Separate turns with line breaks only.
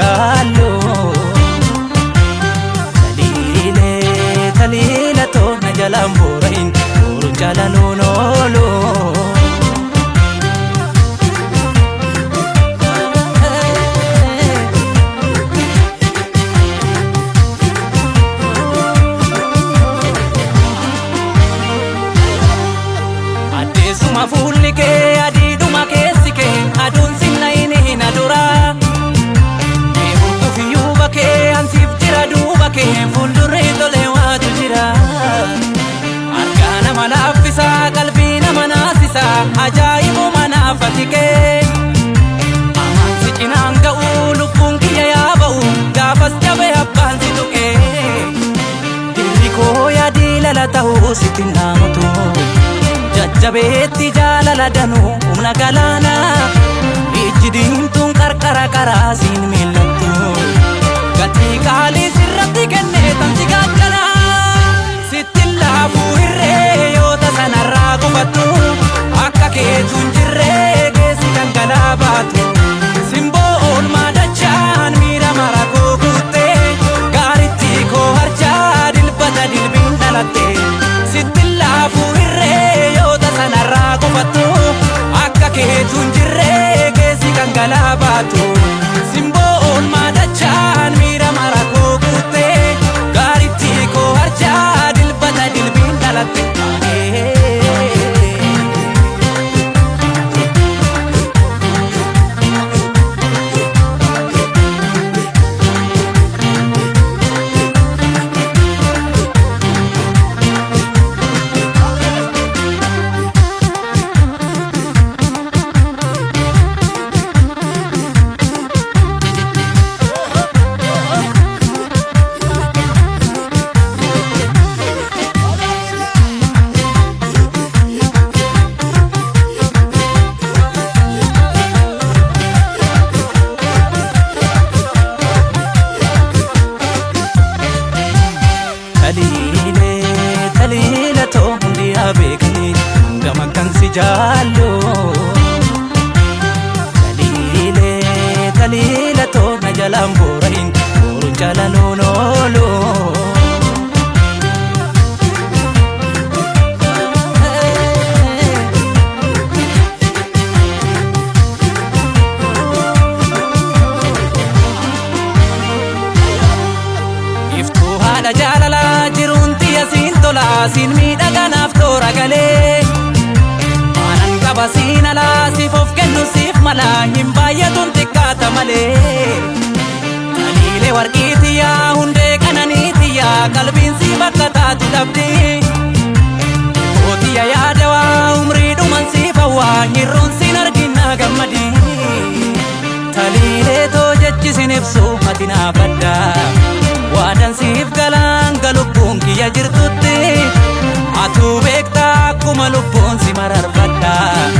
jallo Talile to na jalan borain Urun jalan nolo Ade suma fulli ke adi duma kesi ke adun sinna ini nadura Ansif jira duba ke fuldure tolewa tujira Arkana manafisa qalbina manasisa ajaibu manafatike Amansi cinanga ulubun kiya yabau gafas jabe abban situke Diriko ya dilala tahu sitinamutu Jajjabeetti jaalala danu humna galana Ijjidintun qarqara qaraasin millattu Gati kali sirratti kenne tansi gaggala Sitti laafu hirree yoo tasanarraa gufattu Akka keetuun jirree keessi kan galaa baatu Simboo oolmaa dachaan miira mara koo guutte Gaaritti koo harjaa dilbata dilbiin dhalatte Sitti laafu hirree yoo tasanarraa gufattu Akka keetuun jirree keessi kan galaa baatu Simboo oolmaa dachaan miira mara koo guutte Gaaritti koo harjaa dilbata dilbiin dhalatte Talile to hundi abekni gama kansi jallo Talile to na jalan borain urun jalan nolo Iftu hada jalala jirun Sin tola sin miidhaganaaf toora galee Maanan qaba siin alaa siif of kennu siif mala hin baay'atuun xiqqaata malee Taliilee warqii tiyyaa hundee qananii tiyyaa qalbiin si bakka taatu dhabdi Kootiyya yaadawaa umrii dhuman siif hawwaa hirruun sin arginaa gammadi Taliilee too jechi sin ibsu ati naaf addaa Waadan siif galaan galubbuun kiyya jirtutti Atuu beektaa akkuma lubbuun si mararfadhaa